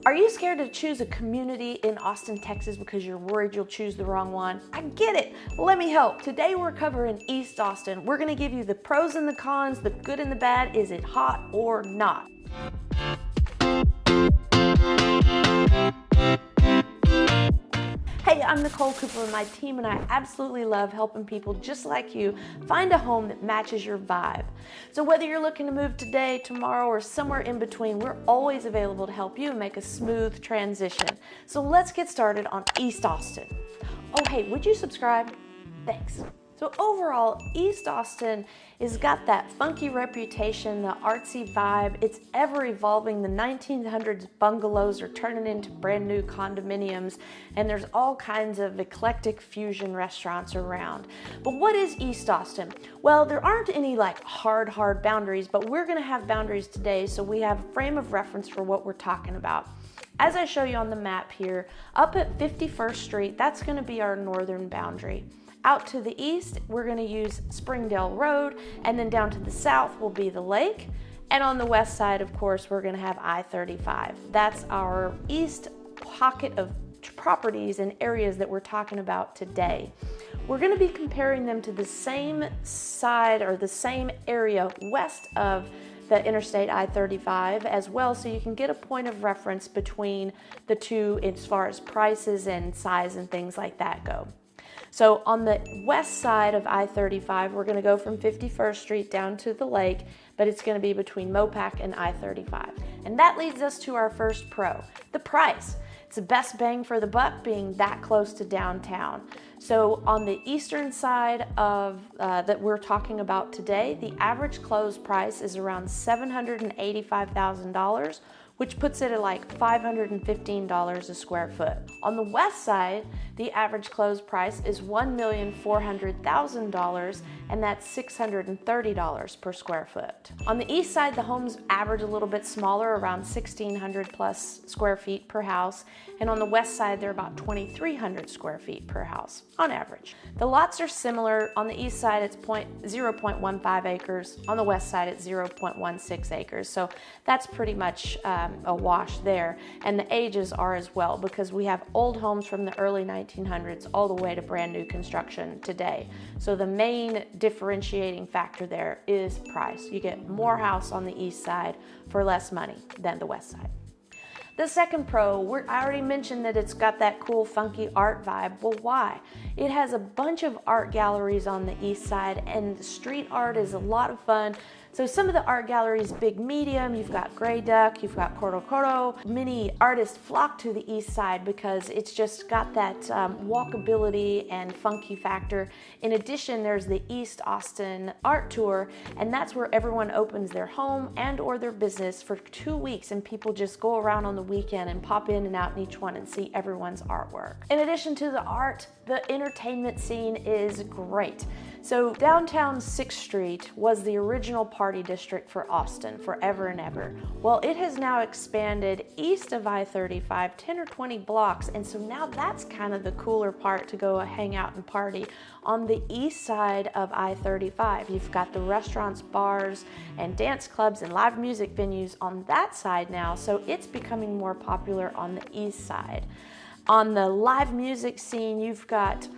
Are you scared to choose a community in Austin, Texas because you're worried you'll choose the wrong one? I get it. Let me help. Today we're covering East Austin. We're going to give you the pros and the cons, the good and the bad. Is it hot or not? Hey, I'm Nicole Cooper and my team and I absolutely love helping people just like you find a home that matches your vibe. So whether you're looking to move today, tomorrow, or somewhere in between, we're always available to help you make a smooth transition. So let's get started on East Austin. Oh, hey, would you subscribe? Thanks. So overall, East Austin has got that funky reputation, the artsy vibe. It's ever evolving. The 1900s bungalows are turning into brand new condominiums, and there's all kinds of eclectic fusion restaurants around. But what is East Austin? Well, there aren't any like hard boundaries, but we're gonna have boundaries today, so we have a frame of reference for what we're talking about. As I show you on the map here, up at 51st Street, that's gonna be our northern boundary. Out to the east, we're gonna use Springdale Road, and then down to the south will be the lake. And on the west side, of course, we're gonna have I-35. That's our east pocket of properties and areas that we're talking about today. We're gonna be comparing them to the same side or the same area west of the Interstate I-35 as well, so you can get a point of reference between the two as far as prices and size and things like that go. So on the west side of I-35, we're gonna go from 51st Street down to the lake, but it's gonna be between Mopac and I-35. And that leads us to our first pro, the price. It's the best bang for the buck being that close to downtown. So on the eastern side of that we're talking about today, the average closed price is around $785,000, which puts it at like $515 a square foot. On the west side, the average closed price is $1,400,000, and that's $630 per square foot. On the east side, the homes average a little bit smaller, around 1,600 plus square feet per house, and on the west side, they're about 2,300 square feet per house on average. The lots are similar. On the east side, it's 0.15 acres. On the west side, it's 0.16 acres. So that's pretty much a wash there. And the ages are as well, because we have old homes from the early 1900s all the way to brand new construction today. So the main differentiating factor there is price. You get more house on the east side for less money than the west side. The second pro, I already mentioned that it's got that cool, funky art vibe. Well, why? It has a bunch of art galleries on the east side, and the street art is a lot of fun. So some of the art galleries, big, medium, you've got Grey Duck, you've got Coro Coro. Many artists flock to the east side because it's just got that walkability and funky factor. In addition, there's the East Austin Art Tour, and that's where everyone opens their home and or their business for 2 weeks, and people just go around on the weekend and pop in and out in each one and see everyone's artwork. In addition to the art, the entertainment scene is great. So downtown 6th Street was the original party district for Austin forever and ever. Well, it has now expanded east of I-35, 10 or 20 blocks, and so now that's kind of the cooler part to go hang out and party. On the east side of I-35, you've got the restaurants, bars, and dance clubs and live music venues on that side now, so it's becoming more popular on the east side. On the live music scene, you've got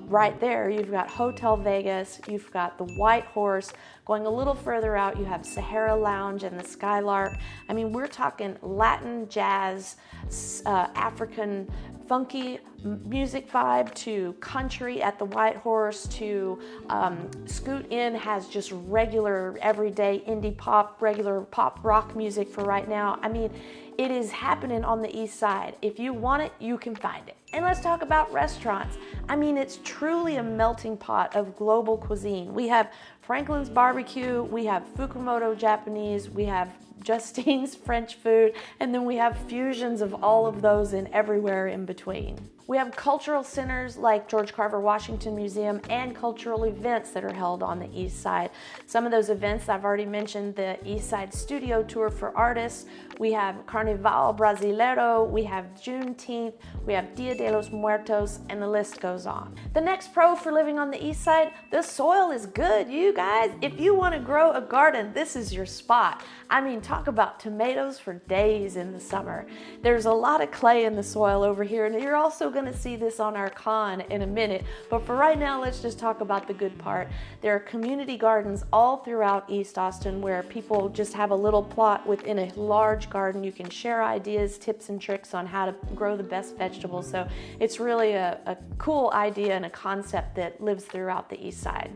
right there, you've got Hotel Vegas, you've got the White Horse. Going a little further out, you have Sahara Lounge and the Skylark. I mean, we're talking Latin, jazz, African, funky music vibe, to country at the White Horse, to Scoot Inn has just regular, everyday indie pop, regular pop rock music for right now. I mean, it is happening on the east side. If you want it, you can find it. And let's talk about restaurants. I mean, it's truly a melting pot of global cuisine. We have Franklin's Barbecue, we have Fukumoto Japanese, we have Justine's French food, and then we have fusions of all of those and everywhere in between. We have cultural centers like George Carver Washington Museum and cultural events that are held on the east side. Some of those events I've already mentioned, the East Side Studio Tour for artists. We have Carnaval Brasileiro, we have Juneteenth, we have Dia de los Muertos, and the list goes on. The next pro for living on the east side, the soil is good, you guys. If you want to grow a garden, this is your spot. I mean, talk about tomatoes for days in the summer. There's a lot of clay in the soil over here, and you're also going to see this on our con in a minute. But for right now, let's just talk about the good part. There are community gardens all throughout East Austin where people just have a little plot within a large garden. You can share ideas, tips, and tricks on how to grow the best vegetables. So it's really a cool idea and a concept that lives throughout the east side.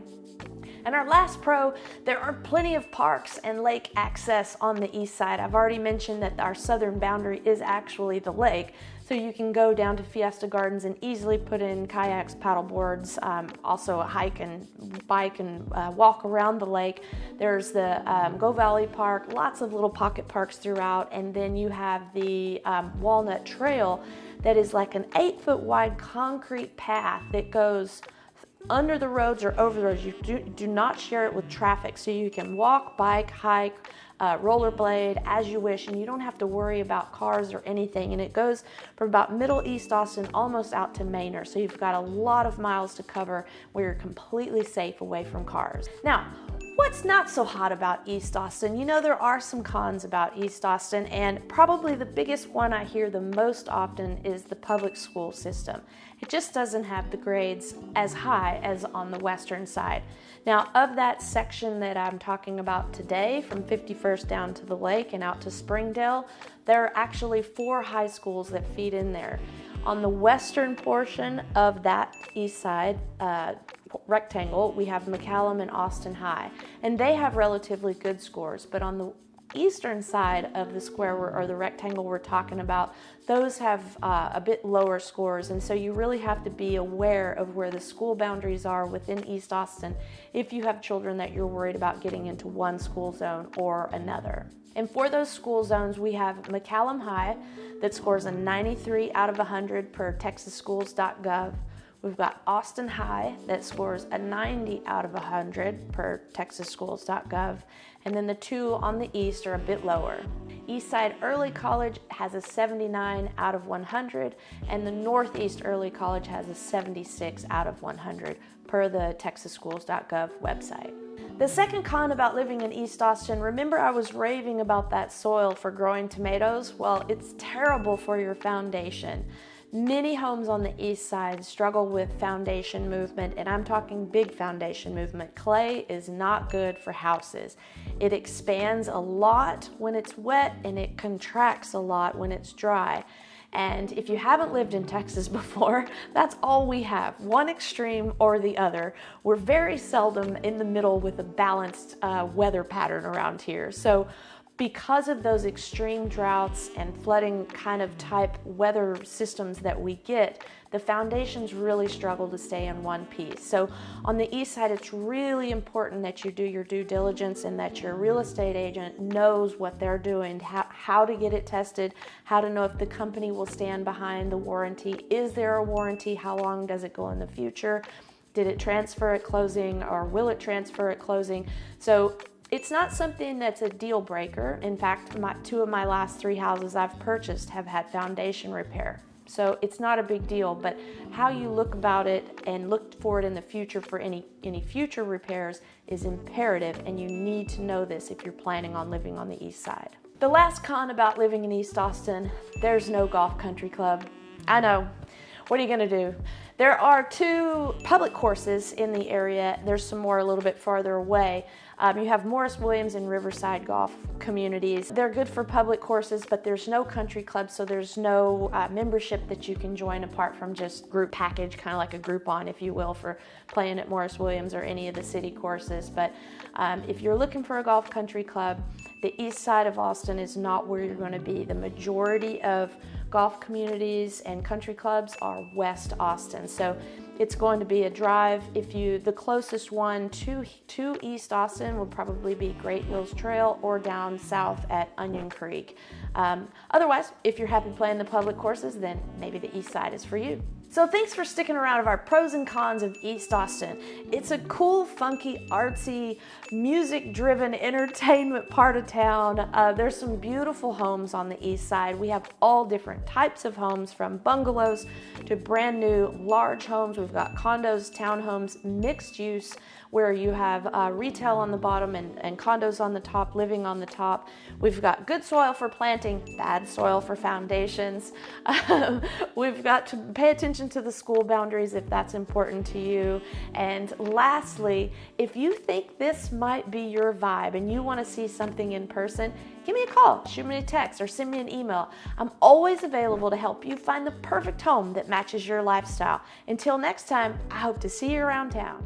And our last pro, there are plenty of parks and lake access on the east side. I've already mentioned that our southern boundary is actually the lake, so you can go down to Fiesta Gardens and easily put in kayaks, paddle boards, also hike and bike and walk around the lake. There's the Go Valley Park, lots of little pocket parks throughout, and then you have the Walnut Trail that is like an 8-foot wide concrete path that goes under the roads or over the roads. You do not share it with traffic, so you can walk, bike, hike, rollerblade as you wish, and you don't have to worry about cars or anything. And it goes from about middle East Austin almost out to Manor, so you've got a lot of miles to cover where you're completely safe away from cars. Now, what's not so hot about East Austin? You know, there are some cons about East Austin, and probably the biggest one I hear the most often is the public school system. It just doesn't have the grades as high as on the western side. Now, of that section that I'm talking about today, from 51st down to the lake and out to Springdale, there are actually 4 high schools that feed in there. On the western portion of that east side rectangle, we have McCallum and Austin High, and they have relatively good scores. But on the eastern side of the square or the rectangle we're talking about, those have a bit lower scores, and so you really have to be aware of where the school boundaries are within East Austin if you have children that you're worried about getting into one school zone or another. And for those school zones, we have McCallum High that scores a 93 out of 100 per texasschools.gov. We've got Austin High that scores a 90 out of 100 per texasschools.gov. And then the 2 on the east are a bit lower. Eastside Early College has a 79 out of 100, and the Northeast Early College has a 76 out of 100 per the texasschools.gov website. The second con about living in East Austin, remember I was raving about that soil for growing tomatoes? Well, it's terrible for your foundation. Many homes on the east side struggle with foundation movement, and I'm talking big foundation movement. Clay is not good for houses. It expands a lot when it's wet, and it contracts a lot when it's dry. And if you haven't lived in Texas before, that's all we have, one extreme or the other. We're very seldom in the middle with a balanced weather pattern around here. So because of those extreme droughts and flooding kind of type weather systems that we get, the foundations really struggle to stay in one piece. So on the east side, it's really important that you do your due diligence and that your real estate agent knows what they're doing, how to get it tested, how to know if the company will stand behind the warranty. Is there a warranty? How long does it go in the future? Did it transfer at closing, or will it transfer at closing? So it's not something that's a deal breaker. In fact, 2 of my last 3 houses I've purchased have had foundation repair. So it's not a big deal, but how you look about it and look for it in the future for any future repairs is imperative, and you need to know this if you're planning on living on the east side. The last con about living in East Austin, there's no golf country club. I know. What are you gonna do? There are 2 public courses in the area. There's some more a little bit farther away. You have Morris Williams and Riverside Golf communities. They're good for public courses, but there's no country club, so there's no membership that you can join apart from just group package, kind of like a Groupon, if you will, for playing at Morris Williams or any of the city courses. But if you're looking for a golf country club, the east side of Austin is not where you're going to be. The majority of golf communities and country clubs are West Austin, so it's going to be a drive. The closest one to East Austin would probably be Great Hills Trail or down south at Onion Creek. Otherwise, if you're happy playing the public courses, then maybe the east side is for you. So thanks for sticking around of our pros and cons of East Austin. It's a cool, funky, artsy, music-driven entertainment part of town. There's some beautiful homes on the east side. We have all different types of homes, from bungalows to brand new large homes. We've got condos, townhomes, mixed use, where you have retail on the bottom and condos on the top, living on the top. We've got good soil for planting, bad soil for foundations. We've got to pay attention to the school boundaries if that's important to you. And lastly, if you think this might be your vibe and you want to see something in person, give me a call, shoot me a text, or send me an email. I'm always available to help you find the perfect home that matches your lifestyle. Until next time, I hope to see you around town.